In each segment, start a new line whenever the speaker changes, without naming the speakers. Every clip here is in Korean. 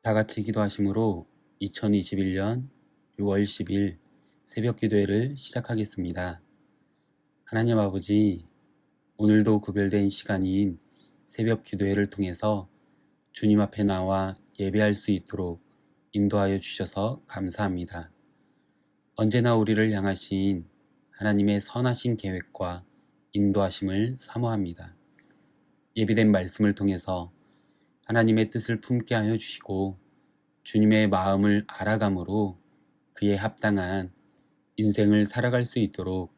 다 같이 기도하심으로 2021년 6월 10일 새벽 기도회를 시작하겠습니다. 하나님 아버지, 오늘도 구별된 시간인 새벽 기도회를 통해서 주님 앞에 나와 예배할 수 있도록 인도하여 주셔서 감사합니다. 언제나 우리를 향하신 하나님의 선하신 계획과 인도하심을 사모합니다. 예비된 말씀을 통해서 하나님의 뜻을 품게 하여 주시고 주님의 마음을 알아감으로 그에 합당한 인생을 살아갈 수 있도록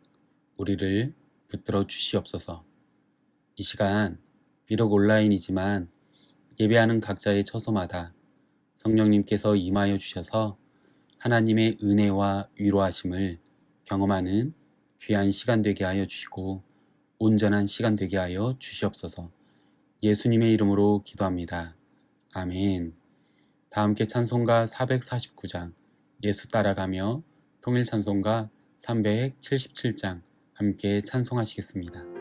우리를 붙들어 주시옵소서. 이 시간 비록 온라인이지만 예배하는 각자의 처소마다 성령님께서 임하여 주셔서 하나님의 은혜와 위로하심을 경험하는 귀한 시간 되게 하여 주시고 온전한 시간 되게 하여 주시옵소서. 예수님의 이름으로 기도합니다. 아멘. 다 함께 찬송가 449장 예수 따라가며 통일 찬송가 377장 함께 찬송하시겠습니다.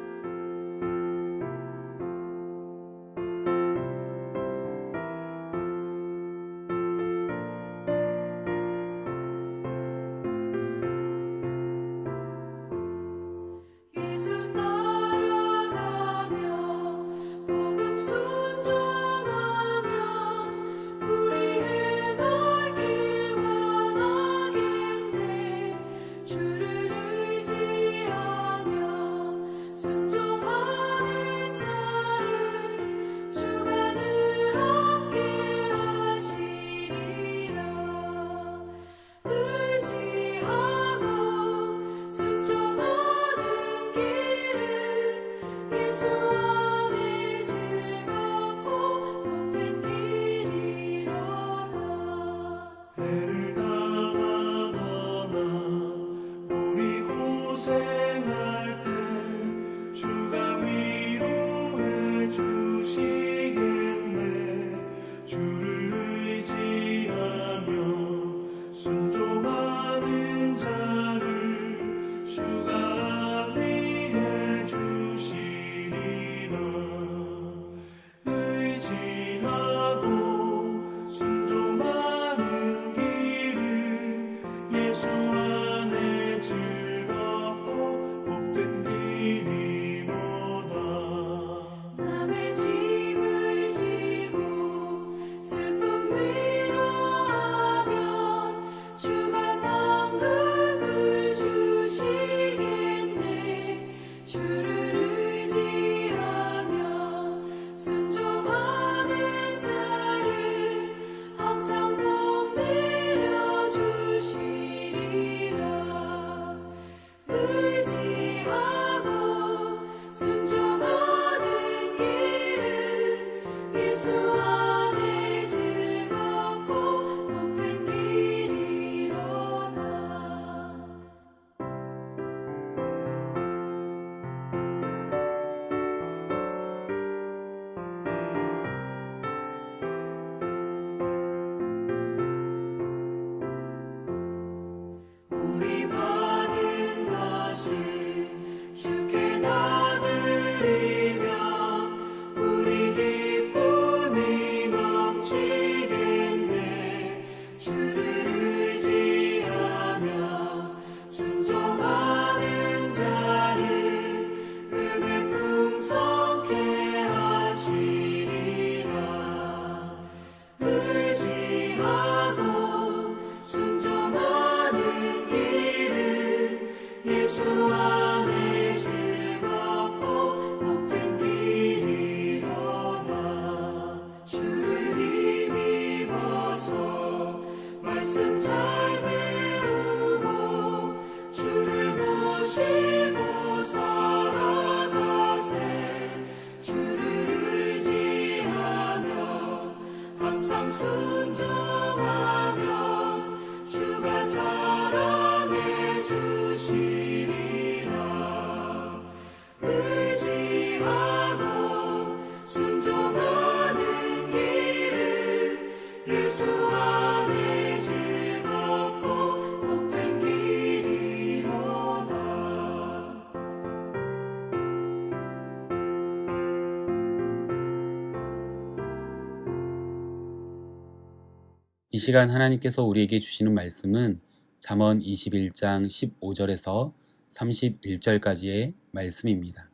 이 시간 하나님께서 우리에게 주시는 말씀은 잠언 21장 15절에서 31절까지의 말씀입니다.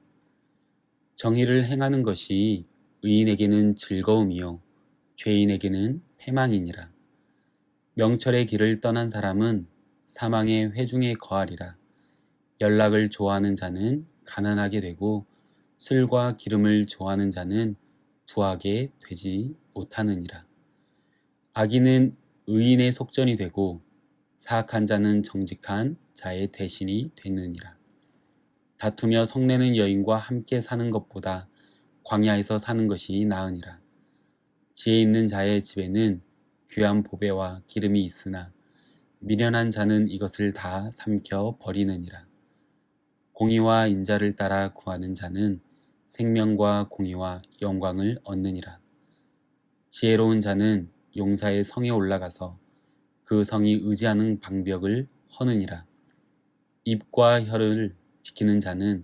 정의를 행하는 것이 의인에게는 즐거움이요 죄인에게는 패망이니라. 명철의 길을 떠난 사람은 사망의 회중에 거하리라. 연락을 좋아하는 자는 가난하게 되고 술과 기름을 좋아하는 자는 부하게 되지 못하느니라. 악인은 의인의 속전이 되고 사악한 자는 정직한 자의 대신이 되느니라. 다투며 성내는 여인과 함께 사는 것보다 광야에서 사는 것이 나으니라. 지혜 있는 자의 집에는 귀한 보배와 기름이 있으나 미련한 자는 이것을 다 삼켜 버리느니라. 공의와 인자를 따라 구하는 자는 생명과 공의와 영광을 얻느니라. 지혜로운 자는 용사의 성에 올라가서 그 성이 의지하는 방벽을 허느니라. 입과 혀를 지키는 자는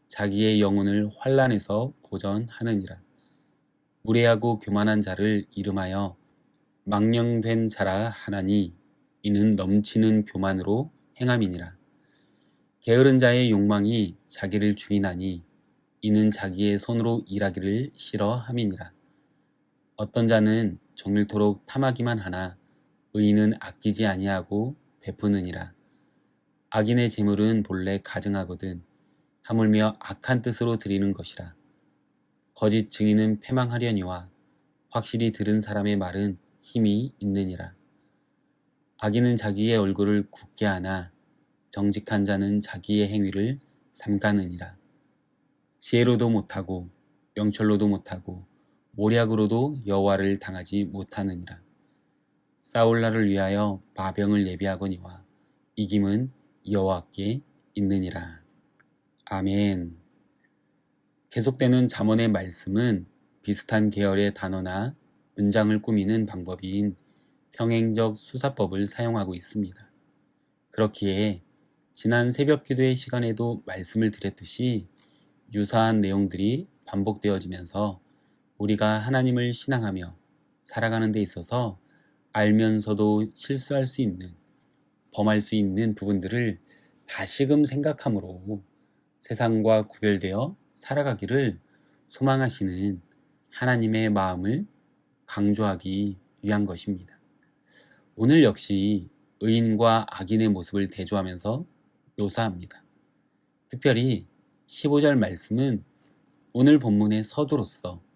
자기의 영혼을 환난에서 보전하느니라. 무례하고 교만한 자를 이름하여 망령된 자라 하나니 이는 넘치는 교만으로 행함이니라. 게으른 자의 욕망이 자기를 죽이나니 이는 자기의 손으로 일하기를 싫어함이니라. 어떤 자는 종일토록 탐하기만 하나 의인은 아끼지 아니하고 베푸느니라. 악인의 재물은 본래 가증하거든 하물며 악한 뜻으로 드리는 것이라. 거짓 증인은 패망하려니와 확실히 들은 사람의 말은 힘이 있느니라. 악인은 자기의 얼굴을 굳게 하나 정직한 자는 자기의 행위를 삼가느니라. 지혜로도 못하고 명철로도 못하고 모략으로도 여호와를 당하지 못하느니라. 싸울 날을 위하여 마병을 예비하거니와 이김은 여호와께 있느니라. 아멘. 계속되는 잠언의 말씀은 비슷한 계열의 단어나 문장을 꾸미는 방법인 평행적 수사법을 사용하고 있습니다. 그렇기에 지난 새벽 기도의 시간에도 말씀을 드렸듯이 유사한 내용들이 반복되어지면서 우리가 하나님을 신앙하며 살아가는 데 있어서 알면서도 실수할 수 있는, 범할 수 있는 부분들을 다시금 생각함으로 세상과 구별되어 살아가기를 소망하시는 하나님의 마음을 강조하기 위한 것입니다. 오늘 역시 의인과 악인의 모습을 대조하면서 묘사합니다. 특별히 15절 말씀은 오늘 본문의 서두로서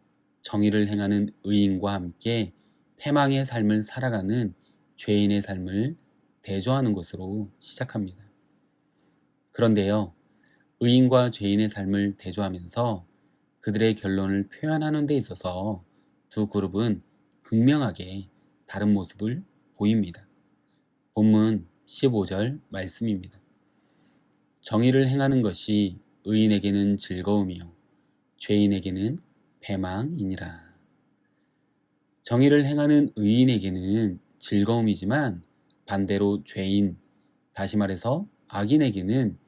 정의를 행하는 의인과 함께 패망의 삶을 살아가는 죄인의 삶을 대조하는 것으로 시작합니다. 그런데요, 의인과 죄인의 삶을 대조하면서 그들의 결론을 표현하는 데 있어서 두 그룹은 극명하게 다른 모습을 보입니다. 본문 15절 말씀입니다. 정의를 행하는 것이 의인에게는 즐거움이요 죄인에게는 패망이니라. 정의를 행하는 의인에게는 즐거움이지만 반대로 죄인, 다시 말해서 악인에게는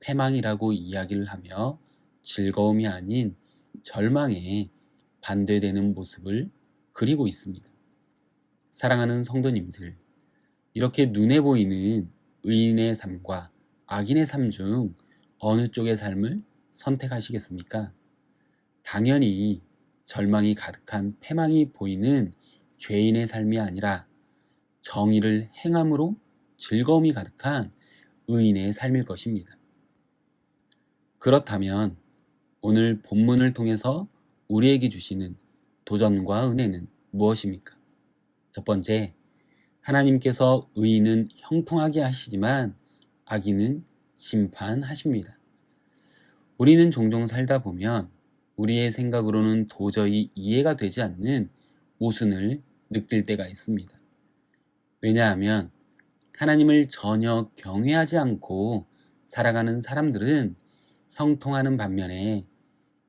패망이라고 이야기를 하며 즐거움이 아닌 절망에 반대되는 모습을 그리고 있습니다. 사랑하는 성도님들, 이렇게 눈에 보이는 의인의 삶과 악인의 삶 중 어느 쪽의 삶을 선택하시겠습니까? 당연히 절망이 가득한 패망이 보이는 죄인의 삶이 아니라 정의를 행함으로 즐거움이 가득한 의인의 삶일 것입니다. 그렇다면 오늘 본문을 통해서 우리에게 주시는 도전과 은혜는 무엇입니까? 첫 번째, 하나님께서 의인은 형통하게 하시지만 악인은 심판하십니다. 우리는 종종 살다 보면 우리의 생각으로는 도저히 이해가 되지 않는 모순을 느낄 때가 있습니다. 왜냐하면 하나님을 전혀 경외하지 않고 살아가는 사람들은 형통하는 반면에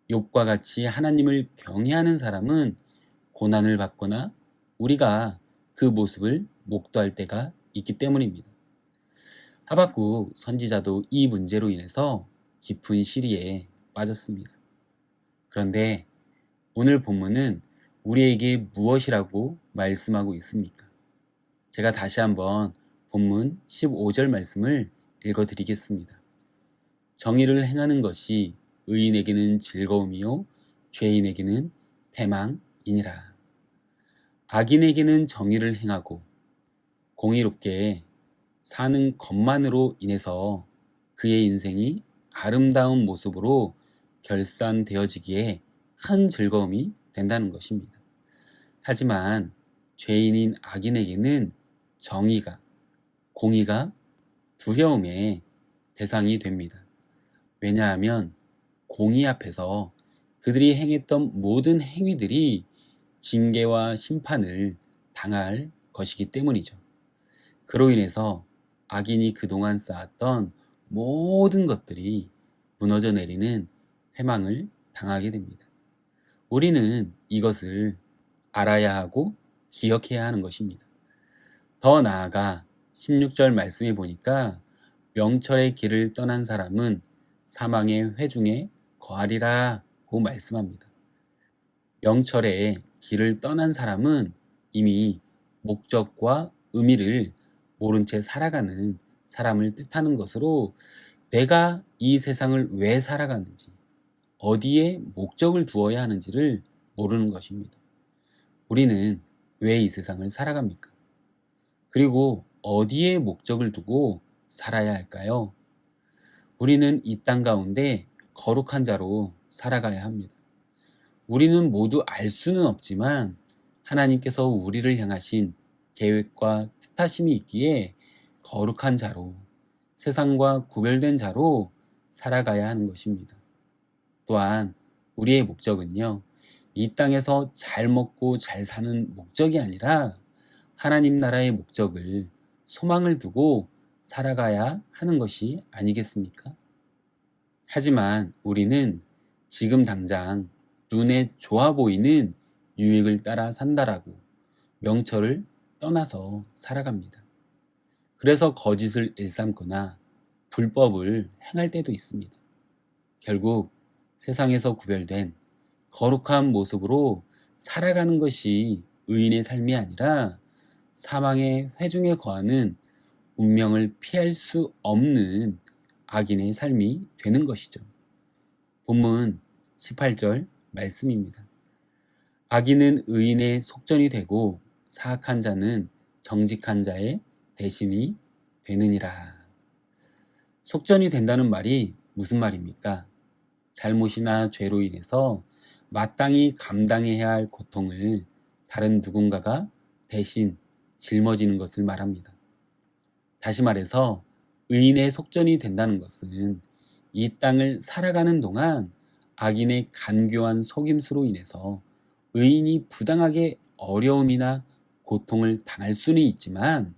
욥과 같이 하나님을 경외하는 사람은 고난을 받거나 우리가 그 모습을 목도할 때가 있기 때문입니다. 하박국 선지자도 이 문제로 인해서 깊은 시리에 빠졌습니다. 그런데 오늘 본문은 우리에게 무엇이라고 말씀하고 있습니까? 제가 다시 한번 본문 15절 말씀을 읽어드리겠습니다. 정의를 행하는 것이 의인에게는 즐거움이요 죄인에게는 패망이니라. 악인에게는 정의를 행하고 공의롭게 사는 것만으로 인해서 그의 인생이 아름다운 모습으로 결산되어지기에 큰 즐거움이 된다는 것입니다. 하지만 죄인인 악인에게는 정의가, 공의가 두려움의 대상이 됩니다. 왜냐하면 공의 앞에서 그들이 행했던 모든 행위들이 징계와 심판을 당할 것이기 때문이죠. 그로 인해서 악인이 그동안 쌓았던 모든 것들이 무너져 내리는 패망을 당하게 됩니다. 우리는 이것을 알아야 하고 기억해야 하는 것입니다. 더 나아가 16절 말씀에 보니까 명철의 길을 떠난 사람은 사망의 회중에 거하리라고 말씀합니다. 명철의 길을 떠난 사람은 이미 목적과 의미를 모른 채 살아가는 사람을 뜻하는 것으로 내가 이 세상을 왜 살아가는지, 어디에 목적을 두어야 하는지를 모르는 것입니다. 우리는 왜 이 세상을 살아갑니까? 그리고 어디에 목적을 두고 살아야 할까요? 우리는 이 땅 가운데 거룩한 자로 살아가야 합니다. 우리는 모두 알 수는 없지만 하나님께서 우리를 향하신 계획과 뜻하심이 있기에 거룩한 자로, 세상과 구별된 자로 살아가야 하는 것입니다. 또한 우리의 목적은요, 이 땅에서 잘 먹고 잘 사는 목적이 아니라 하나님 나라의 목적을, 소망을 두고 살아가야 하는 것이 아니겠습니까? 하지만 우리는 지금 당장 눈에 좋아 보이는 유익을 따라 산다라고 명철을 떠나서 살아갑니다. 그래서 거짓을 일삼거나 불법을 행할 때도 있습니다. 결국 세상에서 구별된 거룩한 모습으로 살아가는 것이 의인의 삶이 아니라 사망의 회중에 거하는 운명을 피할 수 없는 악인의 삶이 되는 것이죠. 본문 18절 말씀입니다. 악인은 의인의 속전이 되고 사악한 자는 정직한 자의 대신이 되느니라. 속전이 된다는 말이 무슨 말입니까? 잘못이나 죄로 인해서 마땅히 감당해야 할 고통을 다른 누군가가 대신 짊어지는 것을 말합니다. 다시 말해서 의인의 속전이 된다는 것은 이 땅을 살아가는 동안 악인의 간교한 속임수로 인해서 의인이 부당하게 어려움이나 고통을 당할 수는 있지만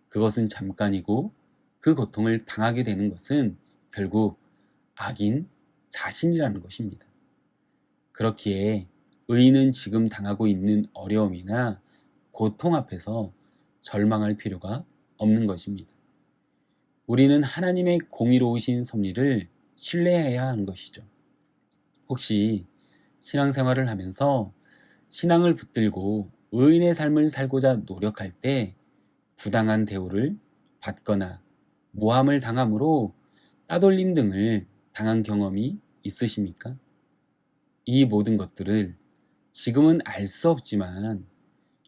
그것은 잠깐이고 그 고통을 당하게 되는 것은 결국 악인 자신이라는 것입니다. 그렇기에 의인은 지금 당하고 있는 어려움이나 고통 앞에서 절망할 필요가 없는 것입니다. 우리는 하나님의 공의로우신 섭리를 신뢰해야 하는 것이죠. 혹시 신앙생활을 하면서 신앙을 붙들고 의인의 삶을 살고자 노력할 때 부당한 대우를 받거나 모함을 당함으로 따돌림 등을 당한 경험이 있으십니까? 이 모든 것들을 지금은 알 수 없지만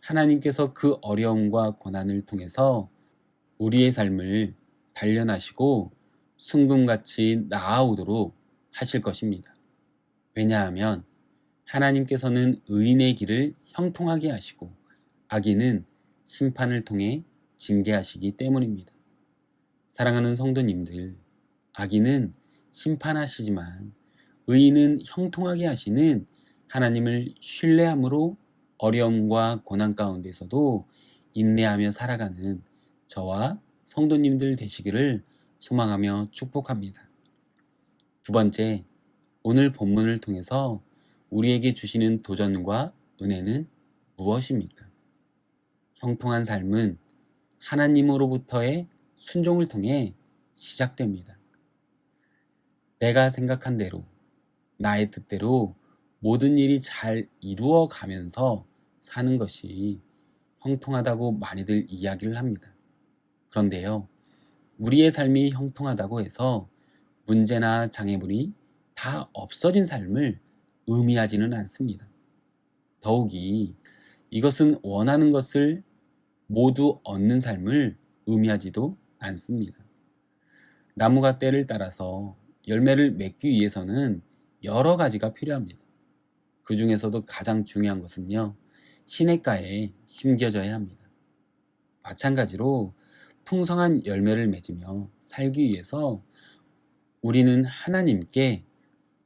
하나님께서 그 어려움과 고난을 통해서 우리의 삶을 단련하시고 순금같이 나아오도록 하실 것입니다. 왜냐하면 하나님께서는 의인의 길을 형통하게 하시고 악인은 심판을 통해 징계하시기 때문입니다. 사랑하는 성도님들, 악인은 심판하시지만 의인은 형통하게 하시는 하나님을 신뢰함으로 어려움과 고난 가운데서도 인내하며 살아가는 저와 성도님들 되시기를 소망하며 축복합니다. 두 번째, 오늘 본문을 통해서 우리에게 주시는 도전과 은혜는 무엇입니까? 형통한 삶은 하나님으로부터의 순종을 통해 시작됩니다. 내가 생각한 대로, 나의 뜻대로 모든 일이 잘 이루어 가면서 사는 것이 형통하다고 많이들 이야기를 합니다. 그런데요, 우리의 삶이 형통하다고 해서 문제나 장애물이 다 없어진 삶을 의미하지는 않습니다. 더욱이 이것은 원하는 것을 모두 얻는 삶을 의미하지도 않습니다. 나무가 때를 따라서 열매를 맺기 위해서는 여러 가지가 필요합니다. 그 중에서도 가장 중요한 것은요, 시냇가에 심겨져야 합니다. 마찬가지로 풍성한 열매를 맺으며 살기 위해서 우리는 하나님께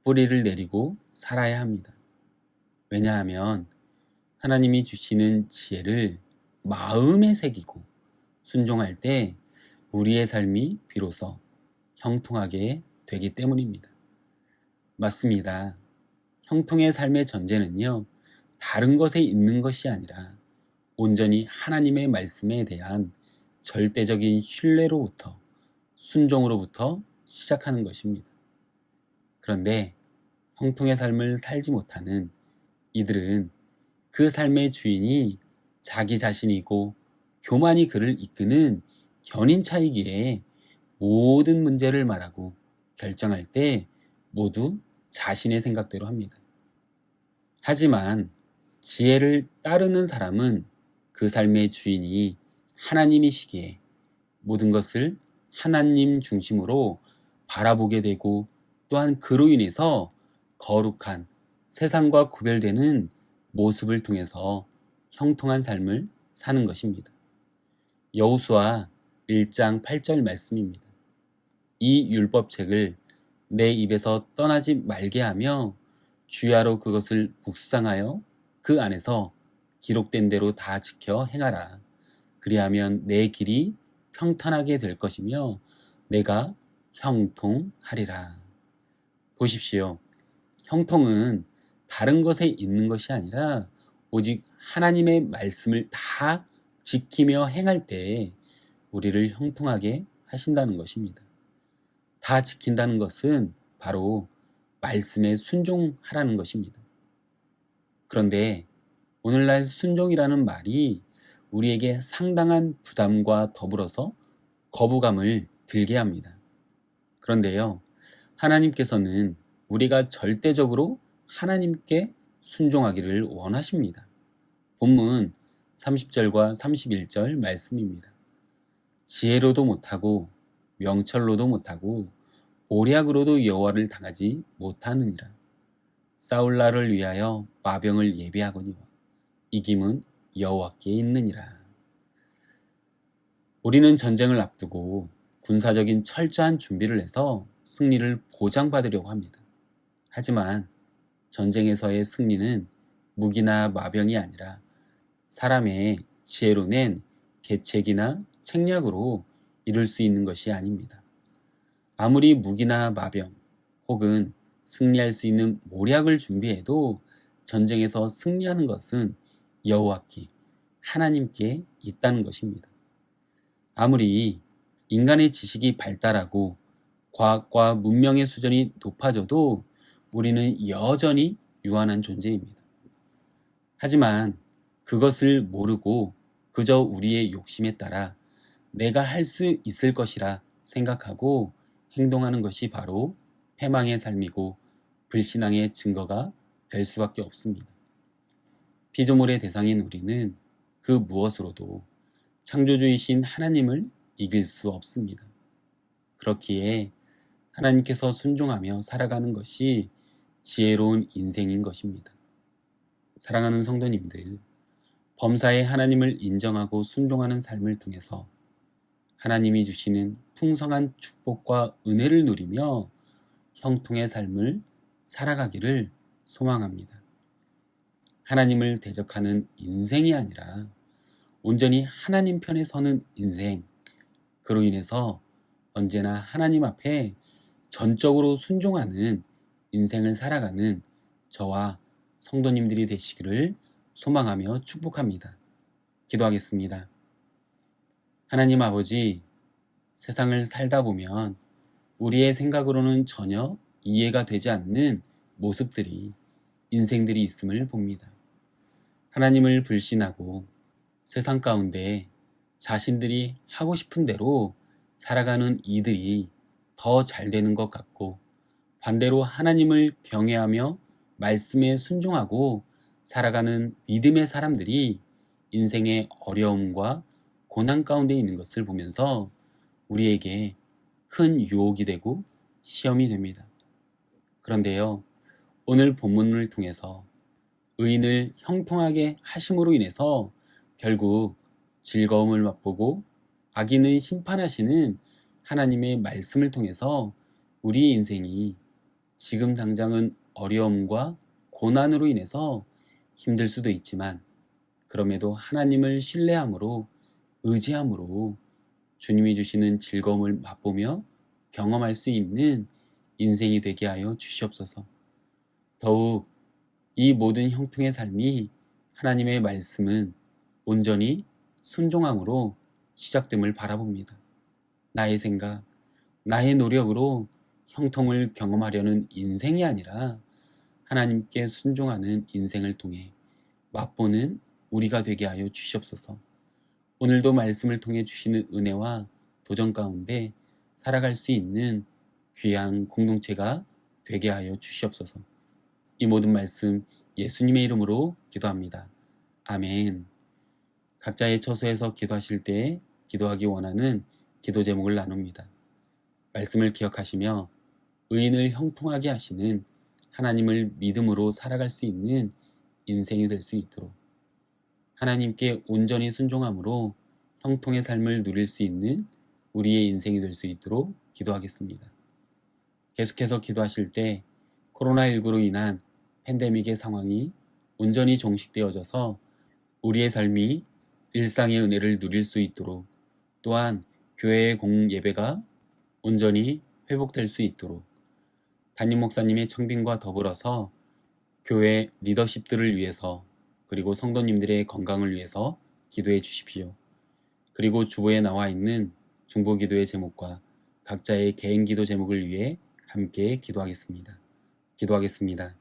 뿌리를 내리고 살아야 합니다. 왜냐하면 하나님이 주시는 지혜를 마음에 새기고 순종할 때 우리의 삶이 비로소 형통하게 되기 때문입니다. 맞습니다. 형통의 삶의 전제는요, 다른 것에 있는 것이 아니라 온전히 하나님의 말씀에 대한 절대적인 신뢰로부터, 순종으로부터 시작하는 것입니다. 그런데 형통의 삶을 살지 못하는 이들은 그 삶의 주인이 자기 자신이고 교만이 그를 이끄는 견인차이기에 모든 문제를 말하고 결정할 때 모두 자신의 생각대로 합니다. 하지만 지혜를 따르는 사람은 그 삶의 주인이 하나님이시기에 모든 것을 하나님 중심으로 바라보게 되고 또한 그로 인해서 거룩한 세상과 구별되는 모습을 통해서 형통한 삶을 사는 것입니다. 여호수아 1장 8절 말씀입니다. 이 율법책을 내 입에서 떠나지 말게 하며 주야로 그것을 묵상하여 그 안에서 기록된 대로 다 지켜 행하라. 그리하면 내 길이 평탄하게 될 것이며 내가 형통하리라. 보십시오. 형통은 다른 것에 있는 것이 아니라 오직 하나님의 말씀을 다 지키며 행할 때 우리를 형통하게 하신다는 것입니다. 다 지킨다는 것은 바로 말씀에 순종하라는 것입니다. 그런데 오늘날 순종이라는 말이 우리에게 상당한 부담과 더불어서 거부감을 들게 합니다. 그런데요, 하나님께서는 우리가 절대적으로 하나님께 순종하기를 원하십니다. 본문 30절과 31절 말씀입니다. 지혜로도 못하고 명철로도 못하고 모략으로도 여호와를 당하지 못하느니라. 싸울 날을 위하여 마병을 예비하거니와 이김은 여호와께 있느니라. 우리는 전쟁을 앞두고 군사적인 철저한 준비를 해서 승리를 보장받으려고 합니다. 하지만 전쟁에서의 승리는 무기나 마병이 아니라 사람의 지혜로 낸 계책이나 책략으로 이룰 수 있는 것이 아닙니다. 아무리 무기나 마병 혹은 승리할 수 있는 모략을 준비해도 전쟁에서 승리하는 것은 여호와께, 하나님께 있다는 것입니다. 아무리 인간의 지식이 발달하고 과학과 문명의 수준이 높아져도 우리는 여전히 유한한 존재입니다. 하지만 그것을 모르고 그저 우리의 욕심에 따라 내가 할 수 있을 것이라 생각하고 행동하는 것이 바로 패망의 삶이고 불신앙의 증거가 될 수밖에 없습니다. 피조물의 대상인 우리는 그 무엇으로도 창조주이신 하나님을 이길 수 없습니다. 그렇기에 하나님께서 순종하며 살아가는 것이 지혜로운 인생인 것입니다. 사랑하는 성도님들, 범사에 하나님을 인정하고 순종하는 삶을 통해서 하나님이 주시는 풍성한 축복과 은혜를 누리며 형통의 삶을 살아가기를 소망합니다. 하나님을 대적하는 인생이 아니라 온전히 하나님 편에 서는 인생, 그로 인해서 언제나 하나님 앞에 전적으로 순종하는 인생을 살아가는 저와 성도님들이 되시기를 소망하며 축복합니다. 기도하겠습니다. 하나님 아버지, 세상을 살다 보면 우리의 생각으로는 전혀 이해가 되지 않는 모습들이, 인생들이 있음을 봅니다. 하나님을 불신하고 세상 가운데 자신들이 하고 싶은 대로 살아가는 이들이 더 잘 되는 것 같고, 반대로 하나님을 경외하며 말씀에 순종하고 살아가는 믿음의 사람들이 인생의 어려움과 고난 가운데 있는 것을 보면서 우리에게 큰 유혹이 되고 시험이 됩니다. 그런데요, 오늘 본문을 통해서 의인을 형통하게 하심으로 인해서 결국 즐거움을 맛보고 악인을 심판하시는 하나님의 말씀을 통해서 우리의 인생이 지금 당장은 어려움과 고난으로 인해서 힘들 수도 있지만, 그럼에도 하나님을 신뢰함으로, 의지함으로 주님이 주시는 즐거움을 맛보며 경험할 수 있는 인생이 되게 하여 주시옵소서. 더욱 이 모든 형통의 삶이 하나님의 말씀은 온전히 순종함으로 시작됨을 바라봅니다. 나의 생각, 나의 노력으로 형통을 경험하려는 인생이 아니라 하나님께 순종하는 인생을 통해 맛보는 우리가 되게 하여 주시옵소서. 오늘도 말씀을 통해 주시는 은혜와 도전 가운데 살아갈 수 있는 귀한 공동체가 되게 하여 주시옵소서. 이 모든 말씀 예수님의 이름으로 기도합니다. 아멘. 각자의 처소에서 기도하실 때 기도하기 원하는 기도 제목을 나눕니다. 말씀을 기억하시며 의인을 형통하게 하시는 하나님을 믿음으로 살아갈 수 있는 인생이 될 수 있도록, 하나님께 온전히 순종함으로 형통의 삶을 누릴 수 있는 우리의 인생이 될 수 있도록 기도하겠습니다. 계속해서 기도하실 때 코로나19로 인한 팬데믹의 상황이 온전히 종식되어져서 우리의 삶이 일상의 은혜를 누릴 수 있도록, 또한 교회의 공예배가 온전히 회복될 수 있도록 담임 목사님의 청빙과 더불어서 교회 리더십들을 위해서, 그리고 성도님들의 건강을 위해서 기도해 주십시오. 그리고 주보에 나와 있는 중보기도의 제목과 각자의 개인 기도 제목을 위해 함께 기도하겠습니다. 기도하겠습니다.